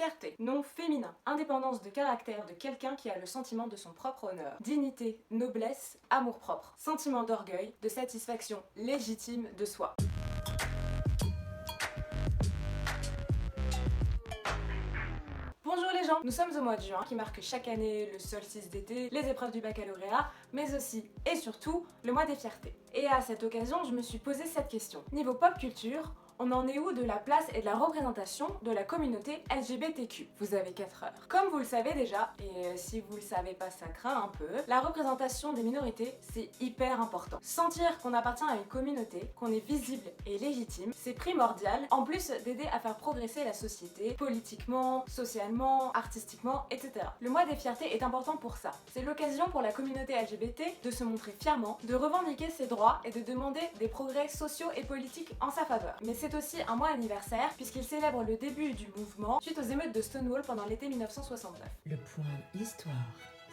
fierté, nom féminin, indépendance de caractère de quelqu'un qui a le sentiment de son propre honneur, dignité, noblesse, amour-propre, sentiment d'orgueil, de satisfaction légitime de soi. Bonjour les gens, nous sommes au mois de juin qui marque chaque année le solstice d'été, les épreuves du baccalauréat, mais aussi et surtout le mois des fiertés. Et à cette occasion, je me suis posé cette question. Niveau pop culture, on en est où de la place et de la représentation de la communauté LGBTQ? Vous avez 4 heures. Comme vous le savez déjà, et si vous le savez pas ça craint un peu, la représentation des minorités c'est hyper important. Sentir qu'on appartient à une communauté, qu'on est visible et légitime, c'est primordial, en plus d'aider à faire progresser la société, politiquement, socialement, artistiquement, etc. Le mois des fiertés est important pour ça. C'est l'occasion pour la communauté LGBT de se montrer fièrement, de revendiquer ses droits et de demander des progrès sociaux et politiques en sa faveur. Mais c'est aussi un mois anniversaire puisqu'il célèbre le début du mouvement suite aux émeutes de Stonewall pendant l'été 1969. Le point histoire.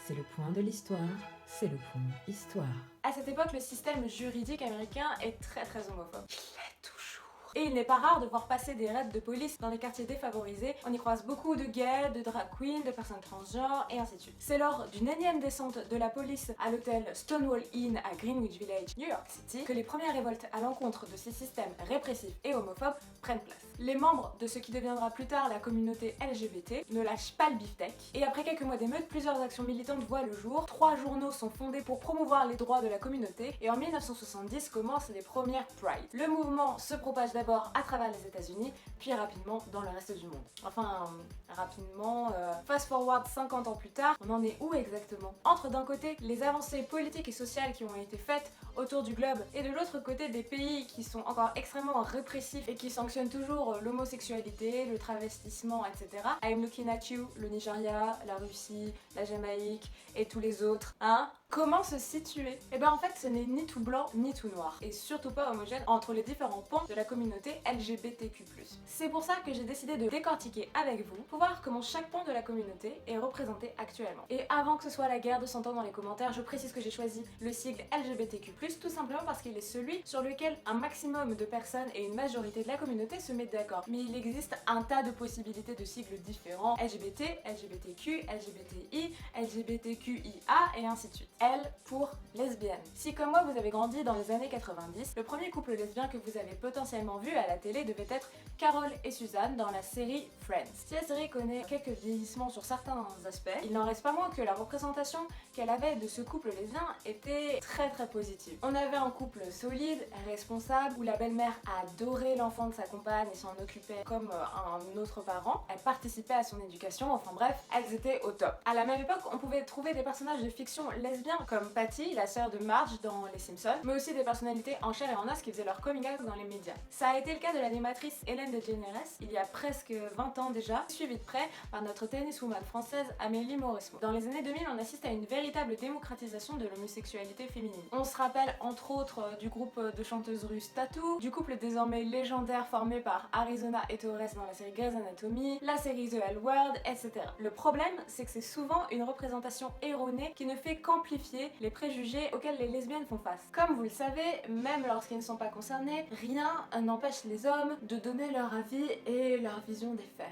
C'est le point de l'histoire, c'est le point histoire. À cette époque, le système juridique américain est très homophobe. Il l'est toujours. Et il n'est pas rare de voir passer des raids de police dans des quartiers défavorisés. On y croise beaucoup de gays, de drag queens, de personnes transgenres et ainsi de suite. C'est lors d'une énième descente de la police à l'hôtel Stonewall Inn à Greenwich Village, New York City, que les premières révoltes à l'encontre de ces systèmes répressifs et homophobes prennent place. Les membres de ce qui deviendra plus tard la communauté LGBT ne lâchent pas le beefsteak. Et après quelques mois d'émeutes, plusieurs actions militantes voient le jour. 3 journaux sont fondés pour promouvoir les droits de la communauté. Et en 1970 commencent les premières Pride. Le mouvement se propage d'abord à travers les États-Unis, puis rapidement dans le reste du monde. Enfin, rapidement, fast forward 50 ans plus tard, on en est où exactement? Entre d'un côté les avancées politiques et sociales qui ont été faites autour du globe et de l'autre côté des pays qui sont encore extrêmement répressifs et qui sanctionnent toujours l'homosexualité, le travestissement, etc. I'm looking at you, le Nigeria, la Russie, la Jamaïque et tous les autres, hein? Comment se situer? Et ben en fait ce n'est ni tout blanc ni tout noir et surtout pas homogène entre les différents pans de la communauté LGBTQ+. C'est pour ça que j'ai décidé de décortiquer avec vous pour voir comment chaque pan de la communauté est représenté actuellement. Et avant que ce soit la guerre de 100 ans dans les commentaires, je précise que j'ai choisi le sigle LGBTQ+, tout simplement parce qu'il est celui sur lequel un maximum de personnes et une majorité de la communauté se mettent d'accord. Mais il existe un tas de possibilités de sigles différents, LGBT, LGBTQ, LGBTI, LGBTQIA et ainsi de suite. L pour lesbienne. Si comme moi vous avez grandi dans les années 90, le premier couple lesbien que vous avez potentiellement vu à la télé devait être Carol et Suzanne dans la série Friends. Si la série connaît quelques vieillissements sur certains aspects, il n'en reste pas moins que la représentation qu'elle avait de ce couple lesbien était très positive. On avait un couple solide, responsable, où la belle-mère adorait l'enfant de sa compagne et s'en occupait comme un autre parent. Elle participait à son éducation, enfin bref, elles étaient au top. À la même époque, on pouvait trouver des personnages de fiction lesbiens comme Patty, la sœur de Marge dans Les Simpsons, mais aussi des personnalités en chair et en os qui faisaient leur coming out dans les médias. Ça a été le cas de l'animatrice Hélène DeGeneres il y a presque 20 ans déjà, suivie de près par notre tenniswoman française Amélie Mauresmo. Dans les années 2000, on assiste à une véritable démocratisation de l'homosexualité féminine. On se rappelle entre autres du groupe de chanteuses russes Tattoo, du couple désormais légendaire formé par Arizona et Torres dans la série Grey's Anatomy, la série The L Word, etc. Le problème, c'est que c'est souvent une représentation erronée qui ne fait qu'amplifier les préjugés auxquels les lesbiennes font face. Comme vous le savez, même lorsqu'ils ne sont pas concernés, rien n'empêche les hommes de donner leur avis et leur vision des faits.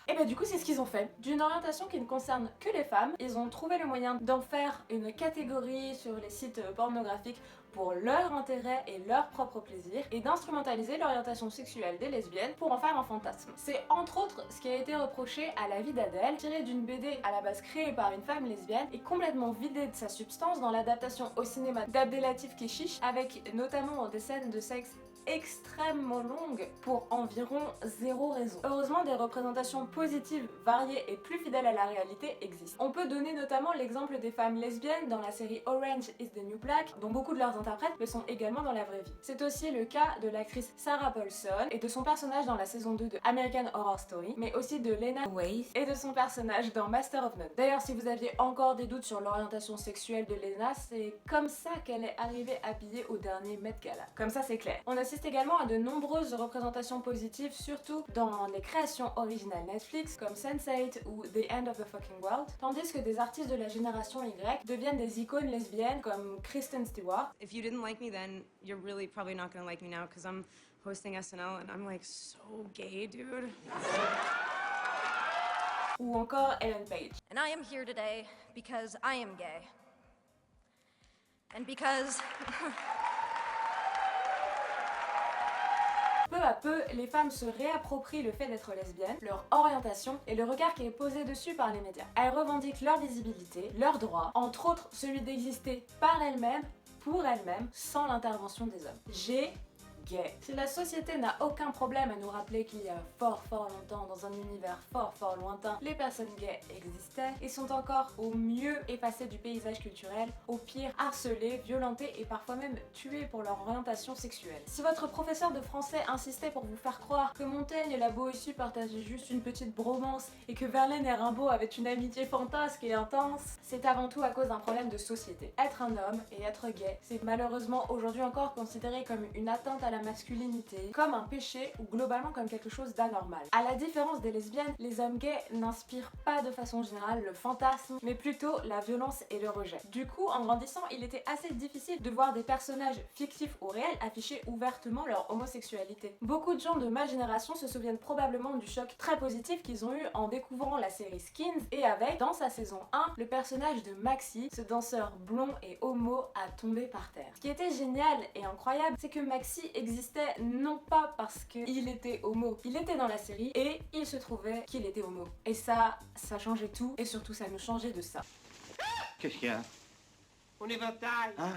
Et bah du coup c'est ce qu'ils ont fait. D'une orientation qui ne concerne que les femmes, ils ont trouvé le moyen d'en faire une catégorie sur les sites pornographiques pour leur intérêt et leur propre plaisir et d'instrumentaliser l'orientation sexuelle des lesbiennes pour en faire un fantasme. C'est entre autres ce qui a été reproché à La vie d'Adèle, tiré d'une BD à la base créée par une femme lesbienne et complètement vidée de sa substance dans l'adaptation au cinéma d'Abdelatif Kechiche avec notamment des scènes de sexe extrêmement longue pour environ 0 raison. Heureusement, des représentations positives, variées et plus fidèles à la réalité existent. On peut donner notamment l'exemple des femmes lesbiennes dans la série Orange is the New Black, dont beaucoup de leurs interprètes le sont également dans la vraie vie. C'est aussi le cas de l'actrice Sarah Paulson et de son personnage dans la saison 2 de American Horror Story, mais aussi de Lena Waithe et de son personnage dans Master of None. D'ailleurs, si vous aviez encore des doutes sur l'orientation sexuelle de Lena, c'est comme ça qu'elle est arrivée habillée au dernier Met Gala. Comme ça, c'est clair. On assiste également à de nombreuses représentations positives, surtout dans les créations originales Netflix comme Sense8 ou The End of the Fucking World, tandis que des artistes de la génération Y deviennent des icônes lesbiennes comme Kristen Stewart. If you didn't like me then, you're really probably not gonna like me now because I'm hosting SNL, and I'm like so gay, dude. Ou encore Ellen Page. And I am here today because I am gay. And because Peu à peu, les femmes se réapproprient le fait d'être lesbiennes, leur orientation et le regard qui est posé dessus par les médias. Elles revendiquent leur visibilité, leurs droits, entre autres celui d'exister par elles-mêmes, pour elles-mêmes, sans l'intervention des hommes. Gay. Si la société n'a aucun problème à nous rappeler qu'il y a fort longtemps, dans un univers fort lointain, les personnes gays existaient et sont encore au mieux effacées du paysage culturel, au pire harcelées, violentées et parfois même tuées pour leur orientation sexuelle. Si votre professeur de français insistait pour vous faire croire que Montaigne et la Boétie partageaient juste une petite bromance et que Verlaine et Rimbaud avaient une amitié fantasque et intense, c'est avant tout à cause d'un problème de société. Être un homme et être gay, c'est malheureusement aujourd'hui encore considéré comme une atteinte à la masculinité, comme un péché ou globalement comme quelque chose d'anormal. À la différence des lesbiennes, les hommes gays n'inspirent pas de façon générale le fantasme, mais plutôt la violence et le rejet. Du coup, en grandissant, il était assez difficile de voir des personnages fictifs ou réels afficher ouvertement leur homosexualité. Beaucoup de gens de ma génération se souviennent probablement du choc très positif qu'ils ont eu en découvrant la série Skins et avec, dans sa saison 1, le personnage de Maxi, ce danseur blond et homo à tomber par terre. Ce qui était génial et incroyable, c'est que Maxi existait non pas parce qu'il était homo, il était dans la série et il se trouvait qu'il était homo. Et ça changeait tout et surtout ça nous changeait de ça. Qu'est-ce qu'il y a? Mon éventail. Ah,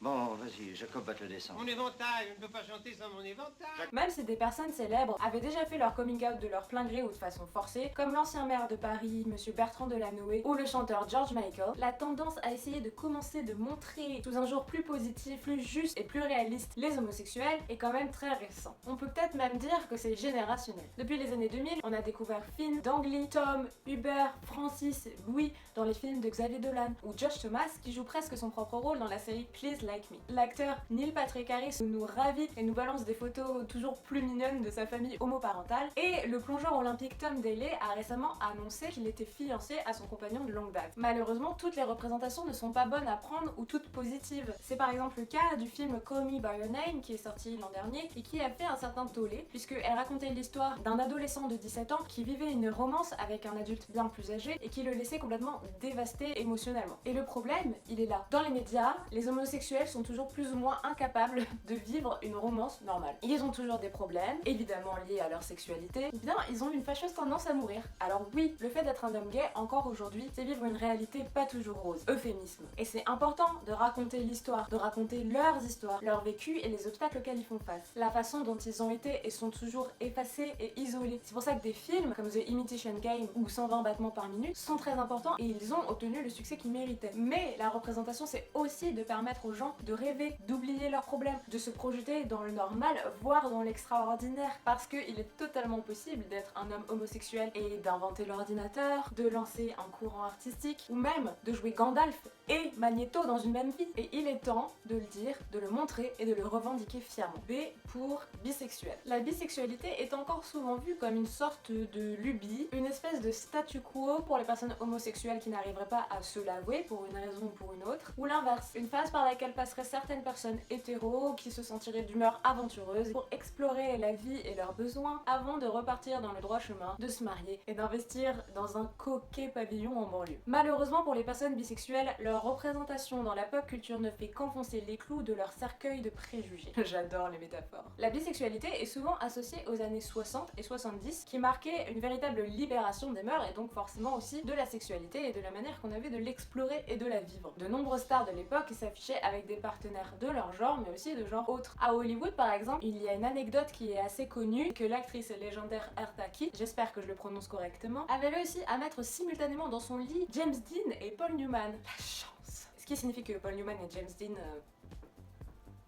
bon, vas-y, Jacob va te le descendre. Mon éventail, je ne peux pas chanter sans mon éventail. Même si des personnes célèbres avaient déjà fait leur coming out de leur plein gré ou de façon forcée, comme l'ancien maire de Paris, monsieur Bertrand Delanoë, ou le chanteur George Michael, la tendance à essayer de commencer de montrer sous un jour plus positif, plus juste et plus réaliste les homosexuels est quand même très récent. On peut peut-être même dire que c'est générationnel. Depuis les années 2000, on a découvert Finn, Dangly, Tom, Hubert, Francis, Louis dans les films de Xavier Dolan, ou Josh Thomas qui joue presque son propre rôle dans la série Please Like Me. L'acteur Neil Patrick Harris nous ravit et nous balance des photos toujours plus mignonnes de sa famille homoparentale, et le plongeur olympique Tom Daley a récemment annoncé qu'il était fiancé à son compagnon de longue date. Malheureusement, toutes les représentations ne sont pas bonnes à prendre ou toutes positives. C'est par exemple le cas du film Call Me By Your Name qui est sorti l'an dernier et qui a fait un certain tollé puisqu'elle racontait l'histoire d'un adolescent de 17 ans qui vivait une romance avec un adulte bien plus âgé et qui le laissait complètement dévasté émotionnellement. Et le problème, il est là. Dans les médias, les homosexuels sont toujours plus ou moins incapables de vivre une romance normale. Ils ont toujours des problèmes, évidemment liés à leur sexualité, ou bien ils ont une fâcheuse tendance à mourir. Alors oui, le fait d'être un homme gay, encore aujourd'hui, c'est vivre une réalité pas toujours rose. Euphémisme. Et c'est important de raconter l'histoire, de raconter leurs histoires, leur vécu et les obstacles auxquels ils font face. La façon dont ils ont été et sont toujours effacés et isolés. C'est pour ça que des films comme The Imitation Game ou 120 battements par minute sont très importants et ils ont obtenu le succès qu'ils méritaient. Mais la représentation, c'est aussi de permettre aux gens de rêver, d'oublier leurs problèmes, de se projeter dans le normal, voire dans l'extraordinaire, parce qu'il est totalement possible d'être un homme homosexuel et d'inventer l'ordinateur, de lancer un courant artistique, ou même de jouer Gandalf et Magneto dans une même vie. Et il est temps de le dire, de le montrer et de le revendiquer fièrement. B pour bisexuel. La bisexualité est encore souvent vue comme une sorte de lubie, une espèce de statu quo pour les personnes homosexuelles qui n'arriveraient pas à se l'avouer pour une raison ou pour une autre, ou l'inverse, une phase par laquelle passeraient certaines personnes hétéros qui se sentiraient d'humeur aventureuse pour explorer la vie et leurs besoins avant de repartir dans le droit chemin, de se marier et d'investir dans un coquet pavillon en banlieue. Malheureusement pour les personnes bisexuelles, leur représentation dans la pop culture ne fait qu'enfoncer les clous de leur cercueil de préjugés. J'adore les métaphores. La bisexualité est souvent associée aux années 60 et 70 qui marquaient une véritable libération des mœurs et donc forcément aussi de la sexualité et de la manière qu'on avait de l'explorer et de la vivre. De nombreuses stars de l'époque s'affichaient avec des partenaires de leur genre mais aussi de genre autre. À Hollywood par exemple, il y a une anecdote qui est assez connue que l'actrice légendaire Eartha Kitt, j'espère que je le prononce correctement, avait réussi à mettre simultanément dans son lit James Dean et Paul Newman. La chance. Ce qui signifie que Paul Newman et James Dean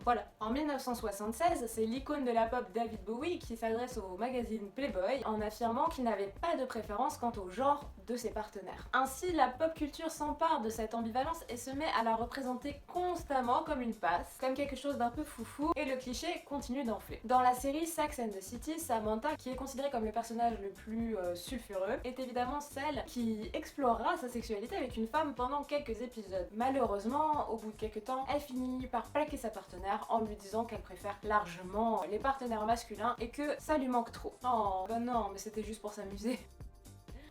voilà. En 1976, c'est l'icône de la pop David Bowie qui s'adresse au magazine Playboy en affirmant qu'il n'avait pas de préférence quant au genre de ses partenaires. Ainsi, la pop culture s'empare de cette ambivalence et se met à la représenter constamment comme une passe, comme quelque chose d'un peu foufou, et le cliché continue d'enfler. Dans la série Sex and the City, Samantha, qui est considérée comme le personnage le plus sulfureux, est évidemment celle qui explorera sa sexualité avec une femme pendant quelques épisodes. Malheureusement, au bout de quelques temps, elle finit par plaquer sa partenaire partenaire en lui disant qu'elle préfère largement les partenaires masculins et que ça lui manque trop. Oh, bah non, mais c'était juste pour s'amuser.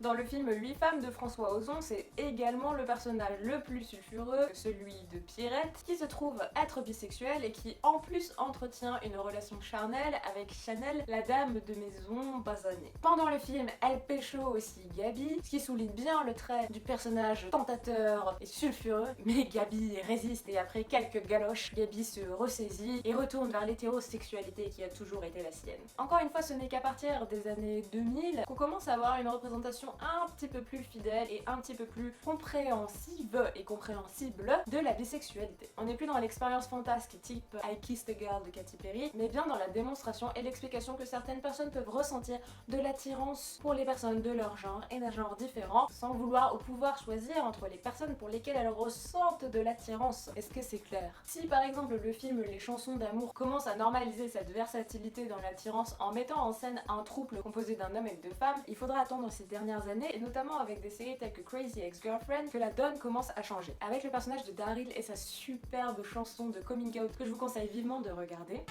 Dans le film 8 femmes de François Ozon, c'est également le personnage le plus sulfureux, celui de Pierrette, qui se trouve être bisexuel et qui en plus entretient une relation charnelle avec Chanel, la dame de maison basanée. Pendant le film, elle pécho aussi Gabi, ce qui souligne bien le trait du personnage tentateur et sulfureux, mais Gabi résiste et après quelques galoches, Gabi se ressaisit et retourne vers l'hétérosexualité qui a toujours été la sienne. Encore une fois, ce n'est qu'à partir des années 2000 qu'on commence à avoir une représentation un petit peu plus fidèle et un petit peu plus compréhensive et compréhensible de la bisexualité. On n'est plus dans l'expérience fantasque type I Kissed a Girl de Katy Perry, mais bien dans la démonstration et l'explication que certaines personnes peuvent ressentir de l'attirance pour les personnes de leur genre et d'un genre différent, sans vouloir ou pouvoir choisir entre les personnes pour lesquelles elles ressentent de l'attirance. Est-ce que c'est clair? Si par exemple le film Les chansons d'amour commence à normaliser cette versatilité dans l'attirance en mettant en scène un couple composé d'un homme et de deux femmes, il faudra attendre ces dernières années, et notamment avec des séries telles que Crazy Ex-Girlfriend, que la donne commence à changer. Avec le personnage de Daryl et sa superbe chanson de coming out que je vous conseille vivement de regarder.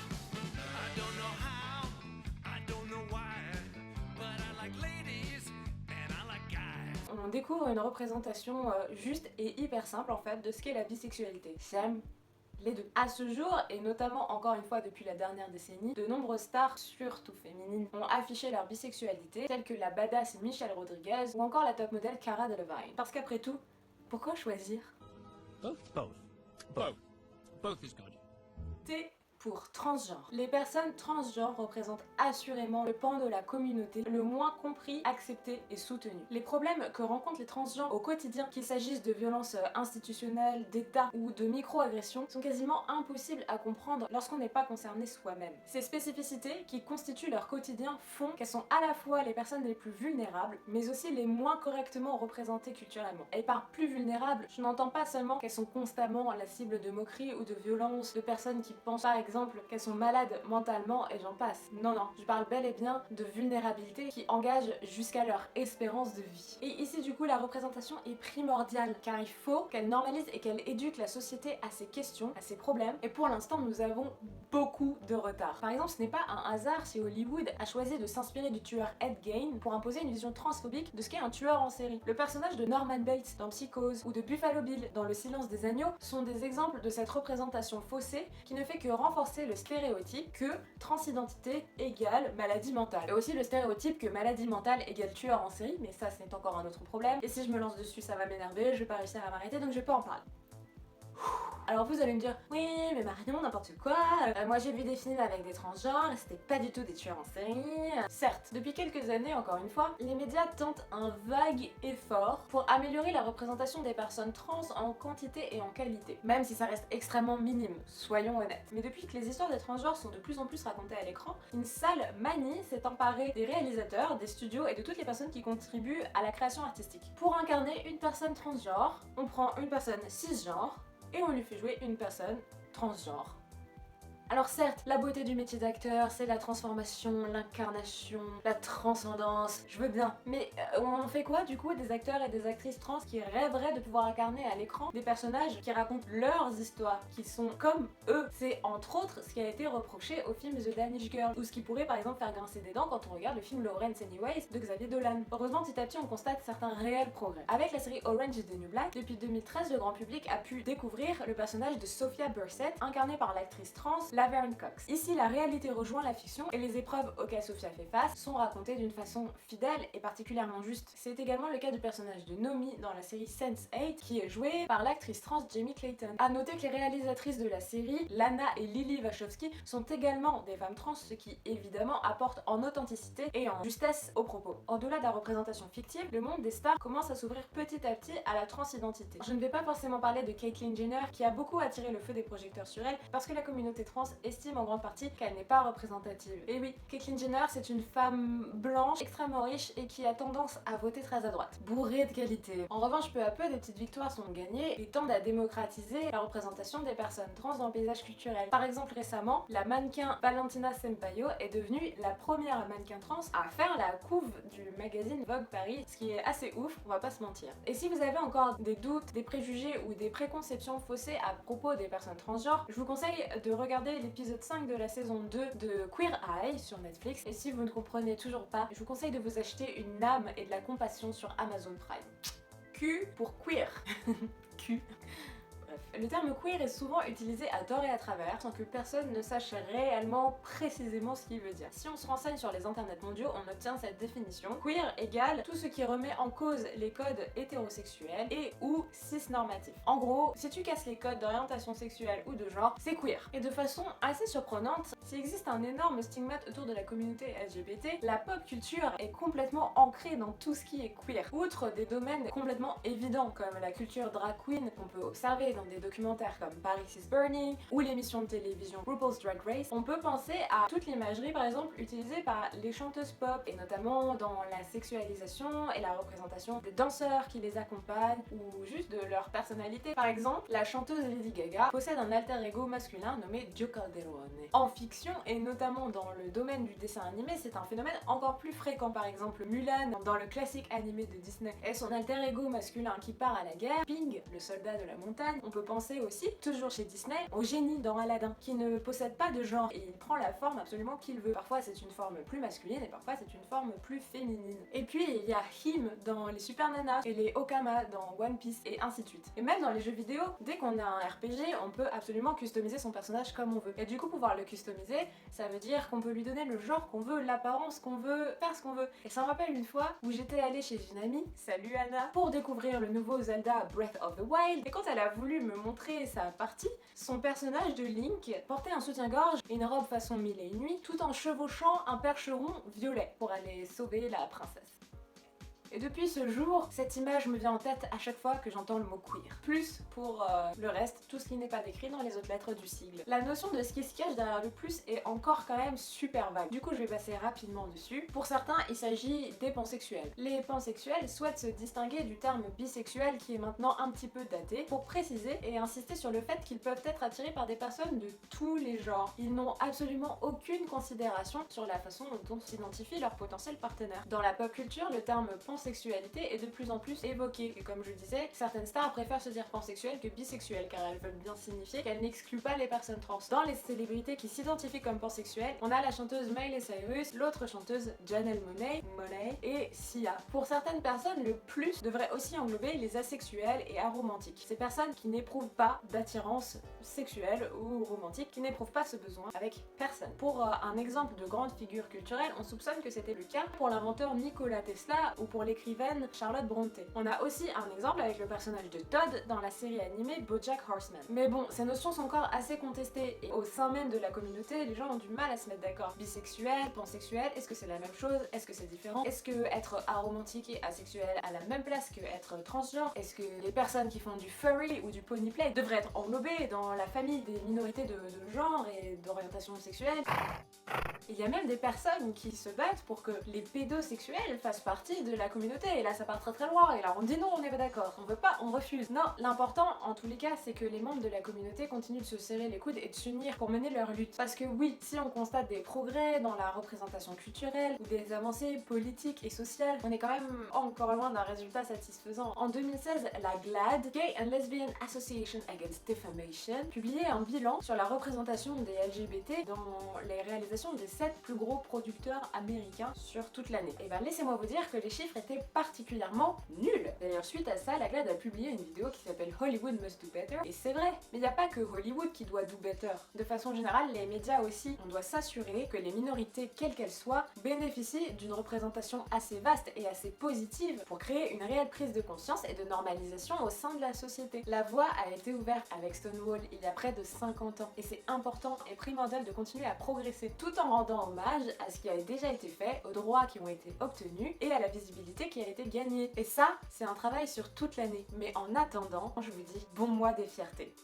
On découvre une représentation juste et hyper simple en fait de ce qu'est la bisexualité. J'aime les deux. À ce jour, et notamment encore une fois depuis la dernière décennie, de nombreuses stars, surtout féminines, ont affiché leur bisexualité, telles que la badass Michelle Rodriguez ou encore la top modèle Cara Delevingne. Parce qu'après tout, pourquoi choisir? Both is good. T pour transgenre. Les personnes transgenres représentent assurément le pan de la communauté le moins compris, accepté et soutenu. Les problèmes que rencontrent les transgenres au quotidien, qu'il s'agisse de violences institutionnelles, d'État ou de micro-agressions, sont quasiment impossibles à comprendre lorsqu'on n'est pas concerné soi-même. Ces spécificités qui constituent leur quotidien font qu'elles sont à la fois les personnes les plus vulnérables, mais aussi les moins correctement représentées culturellement. Et par plus vulnérables, je n'entends pas seulement qu'elles sont constamment la cible de moqueries ou de violences, de personnes qui pensent par exemple qu'elles sont malades mentalement et j'en passe. Non, je parle bel et bien de vulnérabilité qui engage jusqu'à leur espérance de vie. Et ici du coup la représentation est primordiale car il faut qu'elle normalise et qu'elle éduque la société à ces questions, à ces problèmes, et pour l'instant nous avons beaucoup de retard. Par exemple, ce n'est pas un hasard si Hollywood a choisi de s'inspirer du tueur Ed Gein pour imposer une vision transphobique de ce qu'est un tueur en série. Le personnage de Norman Bates dans Psychose ou de Buffalo Bill dans Le Silence des agneaux sont des exemples de cette représentation faussée qui ne fait que renforcer le stéréotype que transidentité égale maladie mentale. Et aussi le stéréotype que maladie mentale égale tueur en série, mais ça c'est encore un autre problème. Et si je me lance dessus ça va m'énerver, je vais pas réussir à m'arrêter donc je vais pas en parler. Alors vous allez me dire, oui mais Marion, n'importe quoi, moi j'ai vu des films avec des transgenres et c'était pas du tout des tueurs en série. Certes, depuis quelques années encore une fois, les médias tentent un vague effort pour améliorer la représentation des personnes trans en quantité et en qualité, même si ça reste extrêmement minime, soyons honnêtes. Mais depuis que les histoires des transgenres sont de plus en plus racontées à l'écran, une sale manie s'est emparée des réalisateurs, des studios et de toutes les personnes qui contribuent à la création artistique. Pour incarner une personne transgenre, on prend une personne cisgenre et on lui fait jouer une personne transgenre. Alors certes, la beauté du métier d'acteur, c'est la transformation, l'incarnation, la transcendance, je veux bien. Mais on fait quoi du coup des acteurs et des actrices trans qui rêveraient de pouvoir incarner à l'écran des personnages qui racontent leurs histoires, qui sont comme eux? C'est entre autres ce qui a été reproché au film The Danish Girl, ou ce qui pourrait par exemple faire grincer des dents quand on regarde le film Lawrence Anyways de Xavier Dolan. Heureusement, petit à petit on constate certains réels progrès. Avec la série Orange is the New Black, depuis 2013, le grand public a pu découvrir le personnage de Sophia Bursett, incarné par l'actrice trans Laverne Cox. Ici, la réalité rejoint la fiction et les épreuves auxquelles Sophia fait face sont racontées d'une façon fidèle et particulièrement juste. C'est également le cas du personnage de Nomi dans la série Sense8 qui est joué par l'actrice trans Jamie Clayton. A noter que les réalisatrices de la série, Lana et Lily Wachowski, sont également des femmes trans, ce qui évidemment apporte en authenticité et en justesse aux propos. Au-delà de la représentation fictive, le monde des stars commence à s'ouvrir petit à petit à la transidentité. Je ne vais pas forcément parler de Caitlyn Jenner qui a beaucoup attiré le feu des projecteurs sur elle parce que la communauté trans France estime en grande partie qu'elle n'est pas représentative. Et oui, Caitlyn Jenner, c'est une femme blanche, extrêmement riche et qui a tendance à voter très à droite. Bourrée de qualité. En revanche, peu à peu, des petites victoires sont gagnées et tendent à démocratiser la représentation des personnes trans dans le paysage culturel. Par exemple, récemment, la mannequin Valentina Sampaio est devenue la première mannequin trans à faire la couve du magazine Vogue Paris, ce qui est assez ouf, on va pas se mentir. Et si vous avez encore des doutes, des préjugés ou des préconceptions faussées à propos des personnes transgenres, je vous conseille de regarder l'épisode 5 de la saison 2 de Queer Eye sur Netflix. Et si vous ne comprenez toujours pas, je vous conseille de vous acheter une âme et de la compassion sur Amazon Prime. Q pour queer. Q. Bref. Le terme queer est souvent utilisé à tort et à travers sans que personne ne sache réellement précisément ce qu'il veut dire. Si on se renseigne sur les internets mondiaux, on obtient cette définition. Queer égale tout ce qui remet en cause les codes hétérosexuels et ou cisnormatifs. En gros, si tu casses les codes d'orientation sexuelle ou de genre, c'est queer. Et de façon assez surprenante, s'il existe un énorme stigmate autour de la communauté LGBT, la pop culture est complètement ancrée dans tout ce qui est queer. Outre des domaines complètement évidents comme la culture drag queen qu'on peut observer dans des documentaires comme Paris is Burning ou l'émission de télévision RuPaul's Drag Race, on peut penser à toute l'imagerie par exemple utilisée par les chanteuses pop et notamment dans la sexualisation et la représentation des danseurs qui les accompagnent ou juste de leur personnalité. Par exemple, la chanteuse Lady Gaga possède un alter ego masculin nommé Gio Calderone. En fiction et notamment dans le domaine du dessin animé, c'est un phénomène encore plus fréquent. Par exemple, Mulan dans le classique animé de Disney est son alter ego masculin qui part à la guerre. Ping, le soldat de la montagne. On peut penser aussi, toujours chez Disney, au génie dans Aladdin, qui ne possède pas de genre et il prend la forme absolument qu'il veut. Parfois c'est une forme plus masculine et parfois c'est une forme plus féminine. Et puis il y a Him dans les Super Nanas et les Okama dans One Piece et ainsi de suite. Et même dans les jeux vidéo, dès qu'on a un RPG, on peut absolument customiser son personnage comme on veut. Et du coup pouvoir le customiser, ça veut dire qu'on peut lui donner le genre qu'on veut, l'apparence qu'on veut, faire ce qu'on veut. Et ça me rappelle une fois où j'étais allée chez une amie, salut Anna, pour découvrir le nouveau Zelda Breath of the Wild. Et quand elle a voulu me montrer sa partie, son personnage de Link portait un soutien-gorge et une robe façon mille et une nuits, tout en chevauchant un percheron violet pour aller sauver la princesse. Et depuis ce jour, cette image me vient en tête à chaque fois que j'entends le mot queer. Plus pour le reste, tout ce qui n'est pas décrit dans les autres lettres du sigle. La notion de ce qui se cache derrière le plus est encore quand même super vague. Du coup, je vais passer rapidement dessus. Pour certains, il s'agit des pansexuels. Les pansexuels souhaitent se distinguer du terme bisexuel qui est maintenant un petit peu daté pour préciser et insister sur le fait qu'ils peuvent être attirés par des personnes de tous les genres. Ils n'ont absolument aucune considération sur la façon dont s'identifie leur potentiel partenaire. Dans la pop culture, le terme pansexualité est de plus en plus évoquée. Et comme je le disais, certaines stars préfèrent se dire pansexuelles que bisexuelles car elles veulent bien signifier qu'elles n'excluent pas les personnes trans. Dans les célébrités qui s'identifient comme pansexuelles, on a la chanteuse Miley Cyrus, l'autre chanteuse Janelle Monáe et Sia. Pour certaines personnes, le plus devrait aussi englober les asexuels et aromantiques. Ces personnes qui n'éprouvent pas d'attirance sexuelle ou romantique, qui n'éprouvent pas ce besoin avec personne. Pour un exemple de grande figure culturelle, on soupçonne que c'était le cas pour l'inventeur Nikola Tesla ou pour l'écrivaine Charlotte Brontë. On a aussi un exemple avec le personnage de Todd dans la série animée BoJack Horseman. Mais bon, ces notions sont encore assez contestées et au sein même de la communauté, les gens ont du mal à se mettre d'accord. Bisexuel, pansexuel, est-ce que c'est la même chose? Est-ce que c'est différent? Est-ce que être aromantique et asexuel a la même place que être transgenre? Est-ce que les personnes qui font du furry ou du ponyplay devraient être englobées dans la famille des minorités de genre et d'orientation sexuelle? Il y a même des personnes qui se battent pour que les pédosexuels fassent partie de la communauté, et là ça part très très loin, et là on dit non, on n'est pas d'accord, on veut pas, on refuse. Non, l'important en tous les cas c'est que les membres de la communauté continuent de se serrer les coudes et de s'unir pour mener leur lutte. Parce que oui, si on constate des progrès dans la représentation culturelle ou des avancées politiques et sociales, on est quand même encore loin d'un résultat satisfaisant. En 2016, la GLAAD, Gay and Lesbian Association Against Defamation, publiait un bilan sur la représentation des LGBT dans les réalisations des 7 plus gros producteurs américains sur toute l'année. Et ben laissez-moi vous dire que les chiffres étaient particulièrement nuls. D'ailleurs suite à ça, la GLAAD a publié une vidéo qui s'appelle Hollywood Must Do Better, et c'est vrai, mais il n'y a pas que Hollywood qui doit do better. De façon générale, les médias aussi, on doit s'assurer que les minorités, quelles qu'elles soient, bénéficient d'une représentation assez vaste et assez positive pour créer une réelle prise de conscience et de normalisation au sein de la société. La voie a été ouverte avec Stonewall il y a près de 50 ans, et c'est important et primordial de continuer à progresser tout en rendant hommage à ce qui a déjà été fait, aux droits qui ont été obtenus et à la visibilité qui a été gagnée. Et ça, c'est un travail sur toute l'année. Mais en attendant, je vous dis bon mois des fiertés.